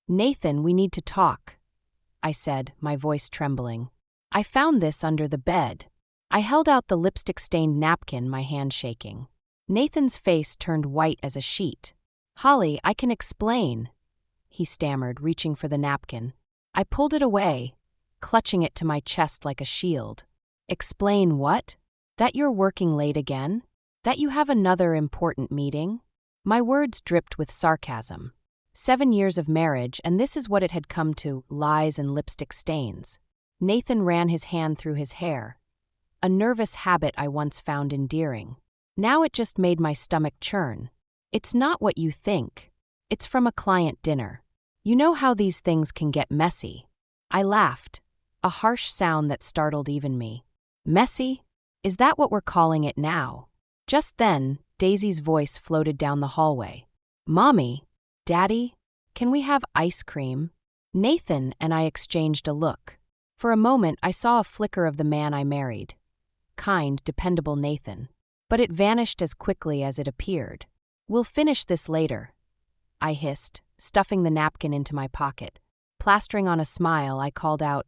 "Nathan, we need to talk," I said, my voice trembling. "I found this under the bed." I held out the lipstick-stained napkin, my hand shaking. Nathan's face turned white as a sheet. "Holly, I can explain," he stammered, reaching for the napkin. I pulled it away, clutching it to my chest like a shield. "Explain what? That you're working late again? That you have another important meeting?" My words dripped with sarcasm. 7 years of marriage, and this is what it had come to: lies and lipstick stains. Nathan ran his hand through his hair, a nervous habit I once found endearing. Now it just made my stomach churn. "It's not what you think. It's from a client dinner. You know how these things can get messy." I laughed, a harsh sound that startled even me. "Messy? Is that what we're calling it now?" Just then, Daisy's voice floated down the hallway. "Mommy, Daddy, can we have ice cream?" Nathan and I exchanged a look. For a moment, I saw a flicker of the man I married. Kind, dependable Nathan. But it vanished as quickly as it appeared. "We'll finish this later," I hissed, stuffing the napkin into my pocket. Plastering on a smile, I called out,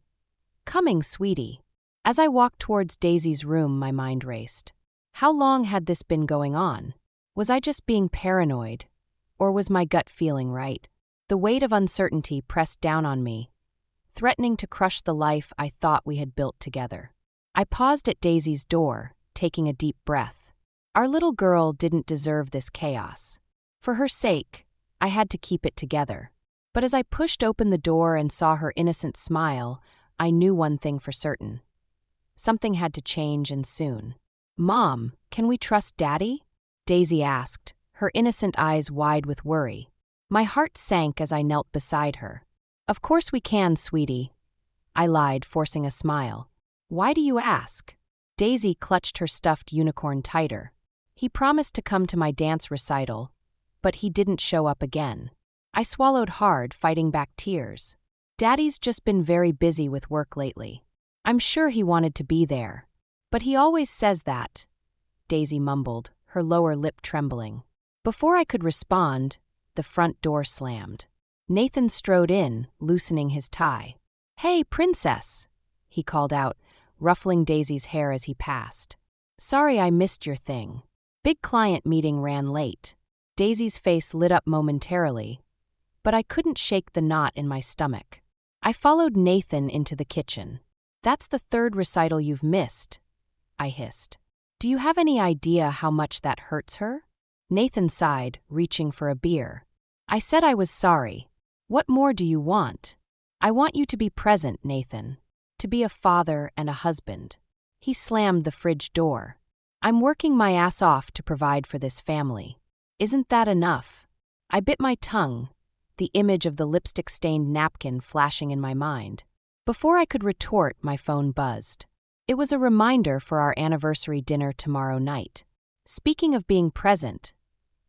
"Coming, sweetie." As I walked towards Daisy's room, my mind raced. How long had this been going on? Was I just being paranoid? Or was my gut feeling right? The weight of uncertainty pressed down on me, threatening to crush the life I thought we had built together. I paused at Daisy's door, taking a deep breath. Our little girl didn't deserve this chaos. For her sake, I had to keep it together. But as I pushed open the door and saw her innocent smile, I knew one thing for certain. Something had to change, and soon. "Mom, can we trust Daddy?" Daisy asked, her innocent eyes wide with worry. My heart sank as I knelt beside her. "Of course we can, sweetie," I lied, forcing a smile. "Why do you ask?" Daisy clutched her stuffed unicorn tighter. "He promised to come to my dance recital, but he didn't show up again." I swallowed hard, fighting back tears. "Daddy's just been very busy with work lately. I'm sure he wanted to be there. But he always says that," Daisy mumbled, her lower lip trembling. Before I could respond, the front door slammed. Nathan strode in, loosening his tie. "Hey, princess," he called out, ruffling Daisy's hair as he passed. "Sorry I missed your thing. Big client meeting ran late." Daisy's face lit up momentarily, but I couldn't shake the knot in my stomach. I followed Nathan into the kitchen. "That's the third recital you've missed," I hissed. "Do you have any idea how much that hurts her?" Nathan sighed, reaching for a beer. I said I was sorry. "What more do you want?" "I want you to be present, Nathan. To be a father and a husband." He slammed the fridge door. "I'm working my ass off to provide for this family. Isn't that enough?" I bit my tongue, the image of the lipstick-stained napkin flashing in my mind. Before I could retort, my phone buzzed. It was a reminder for our anniversary dinner tomorrow night. "Speaking of being present,"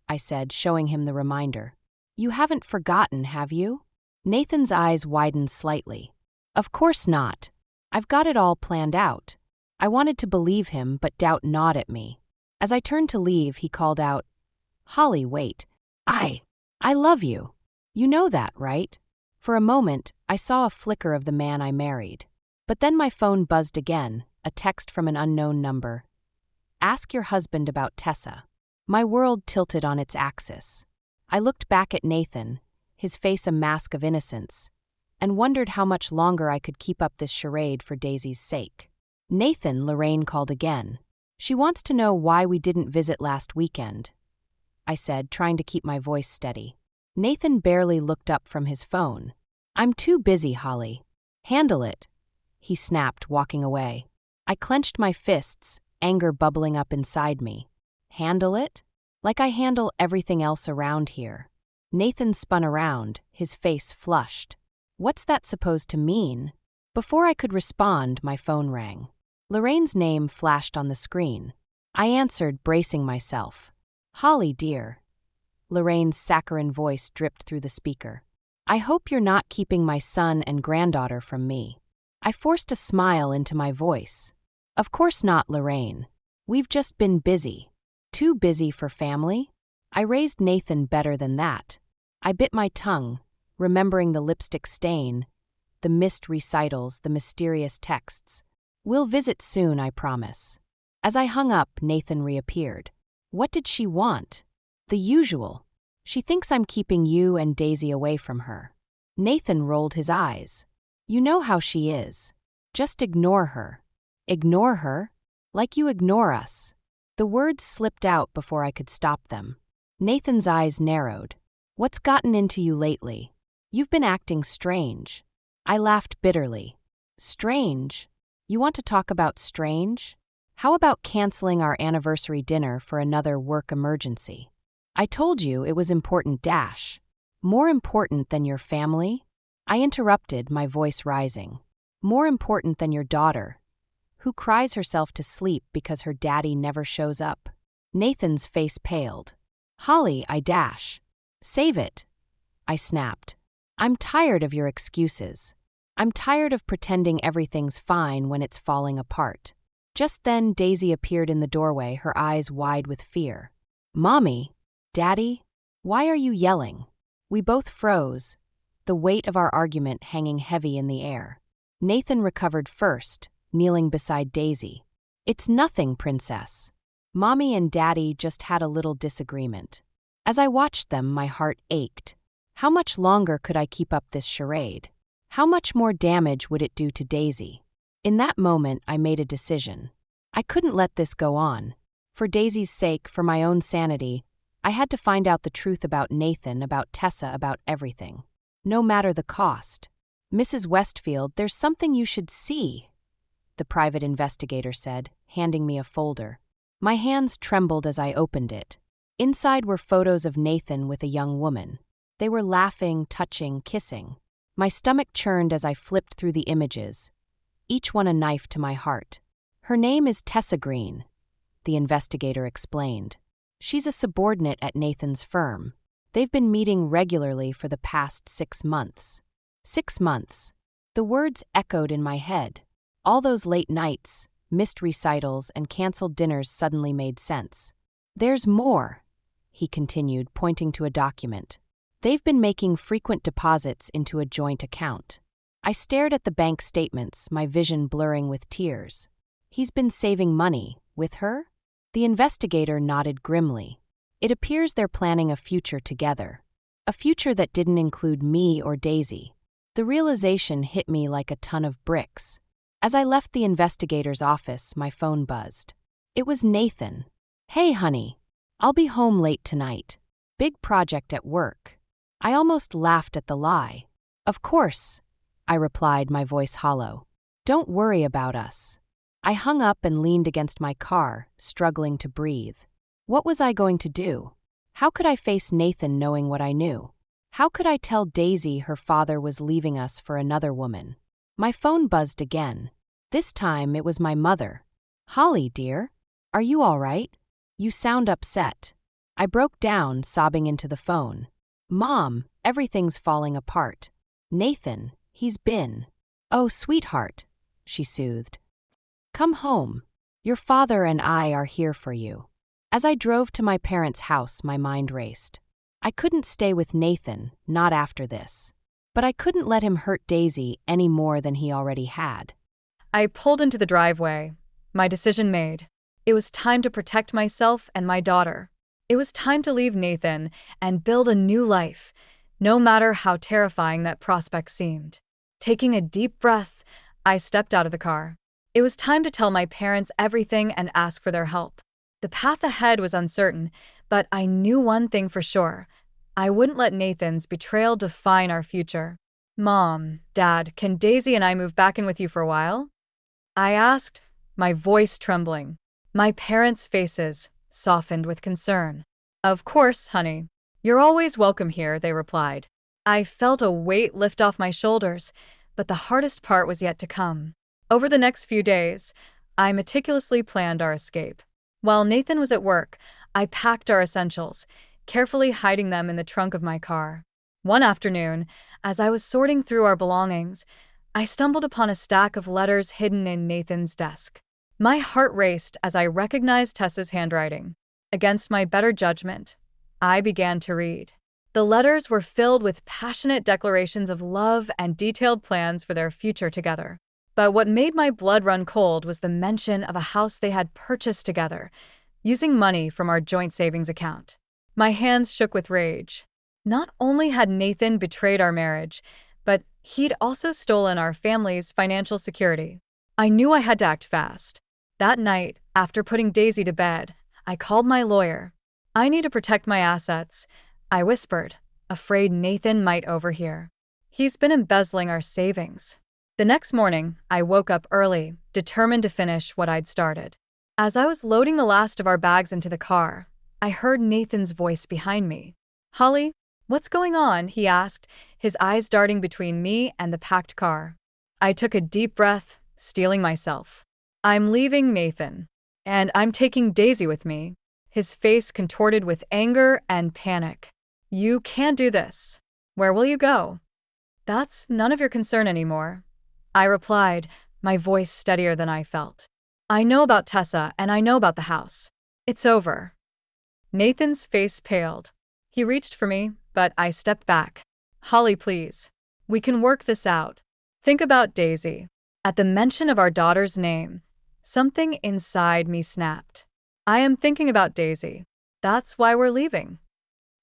I said, showing him the reminder. "You haven't forgotten, have you?" Nathan's eyes widened slightly. "Of course not. I've got it all planned out." I wanted to believe him, but doubt gnawed at me. As I turned to leave, he called out, "Holly, wait. I love you. You know that, right?" For a moment, I saw a flicker of the man I married. But then my phone buzzed again, a text from an unknown number. "Ask your husband about Tessa." My world tilted on its axis. I looked back at Nathan, his face a mask of innocence, and wondered how much longer I could keep up this charade for Daisy's sake. "Nathan," Lorraine called again. "She wants to know why we didn't visit last weekend," I said, trying to keep my voice steady. Nathan barely looked up from his phone. "I'm too busy, Holly. Handle it," he snapped, walking away. I clenched my fists, anger bubbling up inside me. Handle it? Like I handle everything else around here. Nathan spun around, his face flushed. "What's that supposed to mean?" Before I could respond, my phone rang. Lorraine's name flashed on the screen. I answered, bracing myself. "Holly, dear." Lorraine's saccharine voice dripped through the speaker. "I hope you're not keeping my son and granddaughter from me." I forced a smile into my voice. "Of course not, Lorraine. We've just been busy." "Too busy for family?" I raised Nathan better than that. I bit my tongue, remembering the lipstick stain, the missed recitals, the mysterious texts. "We'll visit soon, I promise." As I hung up, Nathan reappeared. What did she want? The usual. "She thinks I'm keeping you and Daisy away from her." Nathan rolled his eyes. "You know how she is. Just ignore her." "Ignore her? Like you ignore us." The words slipped out before I could stop them. Nathan's eyes narrowed. "What's gotten into you lately? You've been acting strange." I laughed bitterly. "Strange? You want to talk about strange? How about canceling our anniversary dinner for another work emergency? I told you it was important dash. More important than your family?" I interrupted, my voice rising. "More important than your daughter, who cries herself to sleep because her daddy never shows up." Nathan's face paled. "Holly, I dash. Save it." I snapped. "I'm tired of your excuses. I'm tired of pretending everything's fine when it's falling apart." Just then, Daisy appeared in the doorway, her eyes wide with fear. "Mommy? Daddy? Why are you yelling?" We both froze, the weight of our argument hanging heavy in the air. Nathan recovered first, kneeling beside Daisy. "It's nothing, Princess. Mommy and Daddy just had a little disagreement." As I watched them, my heart ached. How much longer could I keep up this charade? How much more damage would it do to Daisy? In that moment, I made a decision. I couldn't let this go on. For Daisy's sake, for my own sanity, I had to find out the truth about Nathan, about Tessa, about everything. No matter the cost. "Mrs. Westfield, there's something you should see," the private investigator said, handing me a folder. My hands trembled as I opened it. Inside were photos of Nathan with a young woman. They were laughing, touching, kissing. My stomach churned as I flipped through the images, each one a knife to my heart. "Her name is Tessa Green," the investigator explained. "She's a subordinate at Nathan's firm. They've been meeting regularly for the past 6 months." 6 months. The words echoed in my head. All those late nights, missed recitals, and canceled dinners suddenly made sense. "There's more," he continued, pointing to a document. "They've been making frequent deposits into a joint account." I stared at the bank statements, my vision blurring with tears. "He's been saving money, with her?" The investigator nodded grimly. "It appears they're planning a future together. A future that didn't include me or Daisy." The realization hit me like a ton of bricks. As I left the investigator's office, my phone buzzed. It was Nathan. "Hey, honey. I'll be home late tonight. Big project at work." I almost laughed at the lie. "Of course," I replied, my voice hollow. "Don't worry about us." I hung up and leaned against my car, struggling to breathe. What was I going to do? How could I face Nathan knowing what I knew? How could I tell Daisy her father was leaving us for another woman? My phone buzzed again. This time it was my mother. "Holly, dear, are you all right? You sound upset." I broke down, sobbing into the phone. "Mom, everything's falling apart. Nathan, he's been." "Oh, sweetheart," she soothed. "Come home. Your father and I are here for you." As I drove to my parents' house, my mind raced. I couldn't stay with Nathan, not after this. But I couldn't let him hurt Daisy any more than he already had. I pulled into the driveway, my decision made. It was time to protect myself and my daughter. It was time to leave Nathan and build a new life, no matter how terrifying that prospect seemed. Taking a deep breath, I stepped out of the car. It was time to tell my parents everything and ask for their help. The path ahead was uncertain, but I knew one thing for sure. I wouldn't let Nathan's betrayal define our future. "Mom, Dad, can Daisy and I move back in with you for a while?" I asked, my voice trembling. My parents' faces softened with concern. "Of course, honey. You're always welcome here," they replied. I felt a weight lift off my shoulders, but the hardest part was yet to come. Over the next few days, I meticulously planned our escape. While Nathan was at work, I packed our essentials, carefully hiding them in the trunk of my car. One afternoon, as I was sorting through our belongings, I stumbled upon a stack of letters hidden in Nathan's desk. My heart raced as I recognized Tessa's handwriting. Against my better judgment, I began to read. The letters were filled with passionate declarations of love and detailed plans for their future together. But what made my blood run cold was the mention of a house they had purchased together, using money from our joint savings account. My hands shook with rage. Not only had Nathan betrayed our marriage, but he'd also stolen our family's financial security. I knew I had to act fast. That night, after putting Daisy to bed, I called my lawyer. "I need to protect my assets," I whispered, afraid Nathan might overhear. "He's been embezzling our savings." The next morning, I woke up early, determined to finish what I'd started. As I was loading the last of our bags into the car, I heard Nathan's voice behind me. "Holly, what's going on?" he asked, his eyes darting between me and the packed car. I took a deep breath, steeling myself. "I'm leaving Nathan. And I'm taking Daisy with me." His face contorted with anger and panic. "You can't do this. Where will you go?" "That's none of your concern anymore," I replied, my voice steadier than I felt. "I know about Tessa and I know about the house. It's over." Nathan's face paled. He reached for me, but I stepped back. "Holly, please. We can work this out. Think about Daisy." At the mention of our daughter's name, something inside me snapped. "I am thinking about Daisy. That's why we're leaving."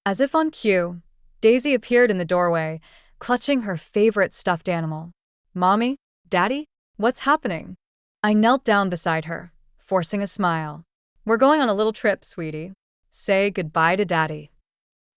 As if on cue, Daisy appeared in the doorway, clutching her favorite stuffed animal. "Mommy? Daddy? What's happening?" I knelt down beside her, forcing a smile. "We're going on a little trip, sweetie. Say goodbye to Daddy."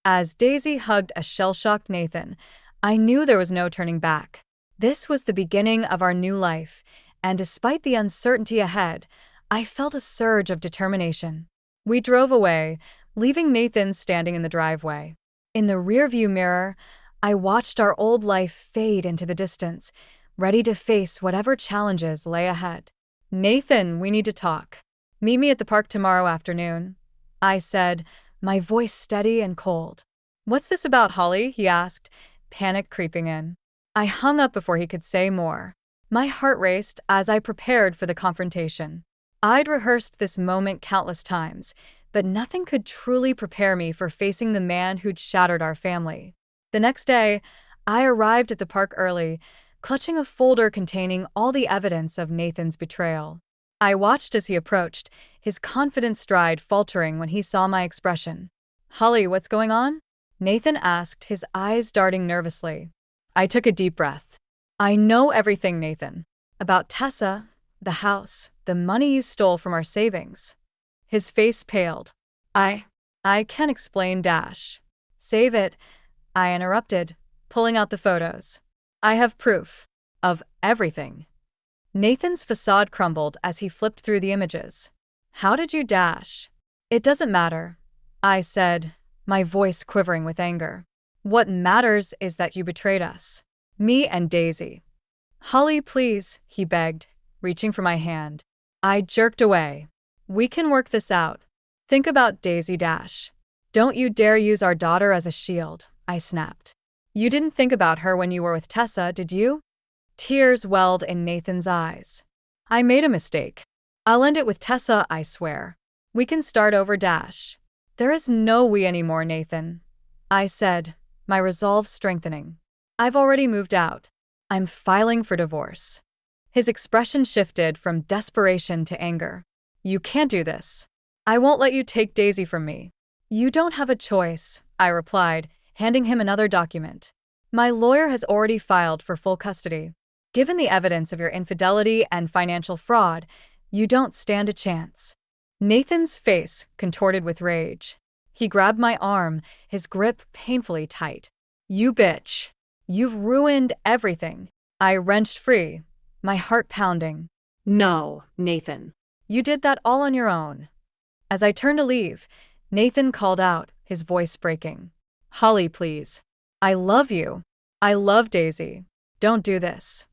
As Daisy hugged a shell-shocked Nathan, I knew there was no turning back. This was the beginning of our new life, and despite the uncertainty ahead, I felt a surge of determination. We drove away, leaving Nathan standing in the driveway. In the rearview mirror, I watched our old life fade into the distance, ready to face whatever challenges lay ahead. "Nathan, we need to talk. Meet me at the park tomorrow afternoon," I said, my voice steady and cold. "What's this about, Holly?" he asked, panic creeping in. I hung up before he could say more. My heart raced as I prepared for the confrontation. I'd rehearsed this moment countless times, but nothing could truly prepare me for facing the man who'd shattered our family. The next day, I arrived at the park early, clutching a folder containing all the evidence of Nathan's betrayal. I watched as he approached, his confident stride faltering when he saw my expression. "Holly, what's going on?" Nathan asked, his eyes darting nervously. I took a deep breath. "I know everything, Nathan. About Tessa, the house, the money you stole from our savings." His face paled. I can't explain, Dash." "Save it," I interrupted, pulling out the photos. "I have proof. Of everything." Nathan's facade crumbled as he flipped through the images. "How did you, Dash?" "It doesn't matter," I said, my voice quivering with anger. "What matters is that you betrayed us. Me and Daisy." "Holly, please," he begged, reaching for my hand. I jerked away. "We can work this out. Think about Daisy, Dash. Don't you dare use our daughter as a shield," I snapped. "You didn't think about her when you were with Tessa, did you?" Tears welled in Nathan's eyes. "I made a mistake. I'll end it with Tessa, I swear. We can start over, Dash." "There is no we anymore, Nathan," I said, my resolve strengthening. "I've already moved out. I'm filing for divorce." His expression shifted from desperation to anger. "You can't do this. I won't let you take Daisy from me." "You don't have a choice," I replied, handing him another document. "My lawyer has already filed for full custody. Given the evidence of your infidelity and financial fraud, you don't stand a chance." Nathan's face contorted with rage. He grabbed my arm, his grip painfully tight. "You bitch. You've ruined everything." I wrenched free, my heart pounding. "No, Nathan." "You did that all on your own." As I turned to leave, Nathan called out, his voice breaking. "Holly, please. I love you. I love Daisy. Don't do this."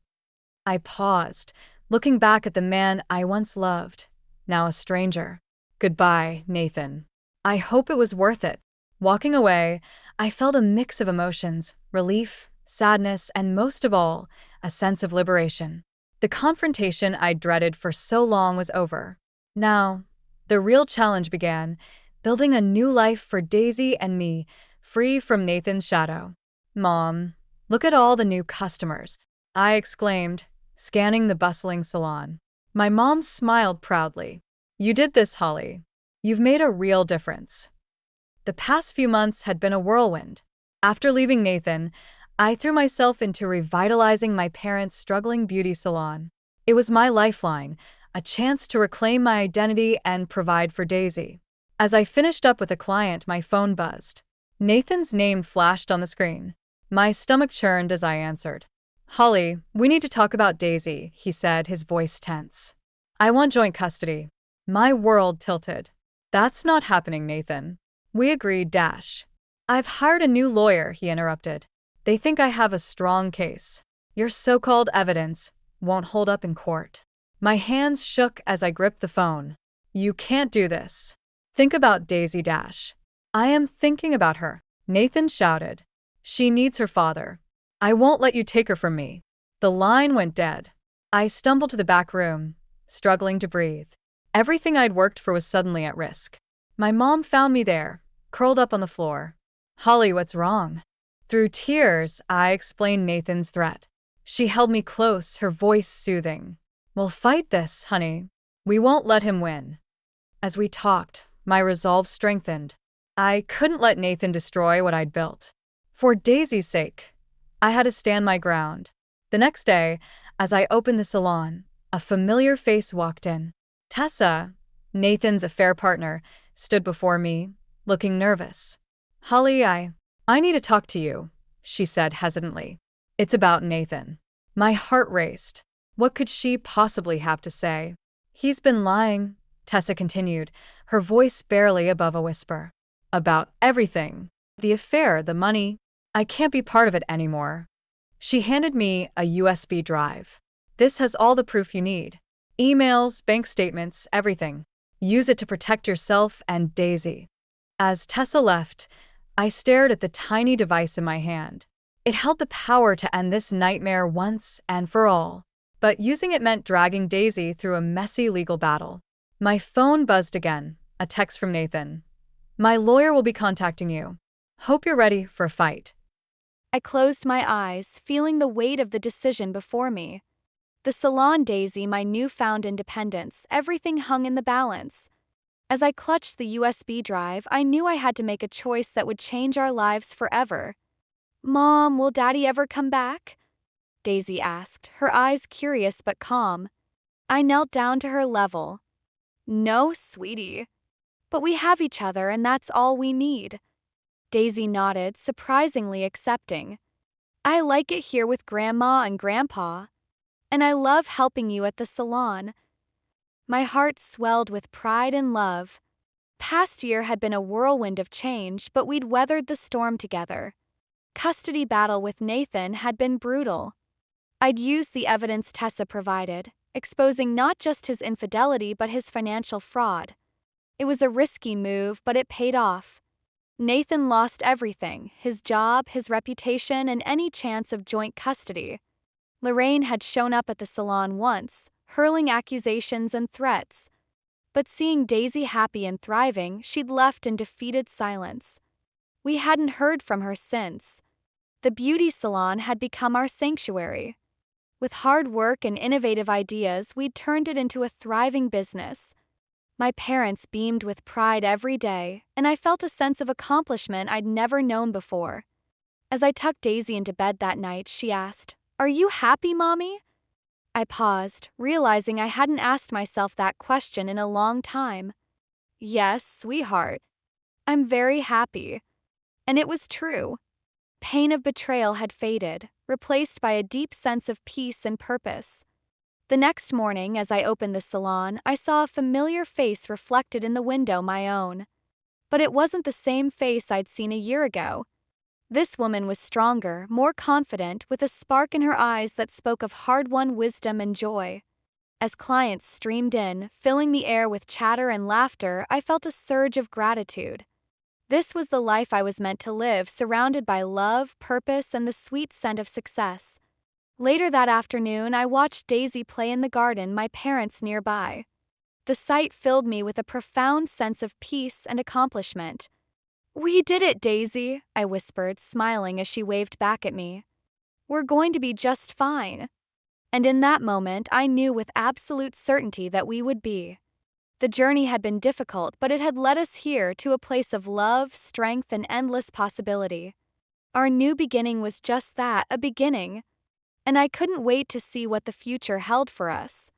I paused, looking back at the man I once loved, now a stranger. "Goodbye, Nathan. I hope it was worth it." Walking away, I felt a mix of emotions, relief, sadness, and most of all, a sense of liberation. The confrontation I dreaded for so long was over. Now, the real challenge began, building a new life for Daisy and me, free from Nathan's shadow. "Mom, look at all the new customers," I exclaimed, scanning the bustling salon. My mom smiled proudly. "You did this, Holly. You've made a real difference." The past few months had been a whirlwind. After leaving Nathan, I threw myself into revitalizing my parents' struggling beauty salon. It was my lifeline, a chance to reclaim my identity and provide for Daisy. As I finished up with a client, my phone buzzed. Nathan's name flashed on the screen. My stomach churned as I answered. "Holly, we need to talk about Daisy," he said, his voice tense. "I want joint custody." My world tilted. "That's not happening, Nathan." We agreed, dash. "I've hired a new lawyer," he interrupted. "They think I have a strong case. Your so-called evidence won't hold up in court." My hands shook as I gripped the phone. "You can't do this. Think about Daisy, dash." "I am thinking about her," Nathan shouted. "She needs her father. I won't let you take her from me." The line went dead. I stumbled to the back room, struggling to breathe. Everything I'd worked for was suddenly at risk. My mom found me there, curled up on the floor. "Holly, what's wrong?" Through tears, I explained Nathan's threat. She held me close, her voice soothing. "We'll fight this, honey. We won't let him win." As we talked, my resolve strengthened. I couldn't let Nathan destroy what I'd built. For Daisy's sake, I had to stand my ground. The next day, as I opened the salon, a familiar face walked in. Tessa, Nathan's affair partner, stood before me, looking nervous. "Holly, I need to talk to you," she said hesitantly. "It's about Nathan." My heart raced. What could she possibly have to say? "He's been lying," Tessa continued, her voice barely above a whisper. "About everything. The affair, the money. I can't be part of it anymore." She handed me a USB drive. "This has all the proof you need. Emails, bank statements, everything. Use it to protect yourself and Daisy." As Tessa left, I stared at the tiny device in my hand. It held the power to end this nightmare once and for all. But using it meant dragging Daisy through a messy legal battle. My phone buzzed again, a text from Nathan. "My lawyer will be contacting you. Hope you're ready for a fight." I closed my eyes, feeling the weight of the decision before me. The salon, Daisy, my newfound independence, everything hung in the balance. As I clutched the USB drive, I knew I had to make a choice that would change our lives forever. "Mom, will Daddy ever come back?" Daisy asked, her eyes curious but calm. I knelt down to her level. "No, sweetie. But we have each other, and that's all we need." Daisy nodded, surprisingly accepting. "I like it here with Grandma and Grandpa. And I love helping you at the salon." My heart swelled with pride and love. Past year had been a whirlwind of change, but we'd weathered the storm together. Custody battle with Nathan had been brutal. I'd used the evidence Tessa provided, exposing not just his infidelity but his financial fraud. It was a risky move, but it paid off. Nathan lost everything, his job, his reputation, and any chance of joint custody. Lorraine had shown up at the salon once, hurling accusations and threats. But seeing Daisy happy and thriving, she'd left in defeated silence. We hadn't heard from her since. The beauty salon had become our sanctuary. With hard work and innovative ideas, we'd turned it into a thriving business. My parents beamed with pride every day, and I felt a sense of accomplishment I'd never known before. As I tucked Daisy into bed that night, she asked, "Are you happy, Mommy?" I paused, realizing I hadn't asked myself that question in a long time. "Yes, sweetheart. I'm very happy." And it was true. Pain of betrayal had faded, replaced by a deep sense of peace and purpose. The next morning, as I opened the salon, I saw a familiar face reflected in the window, my own. But it wasn't the same face I'd seen a year ago. This woman was stronger, more confident, with a spark in her eyes that spoke of hard-won wisdom and joy. As clients streamed in, filling the air with chatter and laughter, I felt a surge of gratitude. This was the life I was meant to live, surrounded by love, purpose, and the sweet scent of success. Later that afternoon, I watched Daisy play in the garden, my parents nearby. The sight filled me with a profound sense of peace and accomplishment. We did it, Daisy, I whispered, smiling as she waved back at me. We're going to be just fine. And in that moment, I knew with absolute certainty that we would be. The journey had been difficult, but it had led us here to a place of love, strength, and endless possibility. Our new beginning was just that, a beginning. And I couldn't wait to see what the future held for us.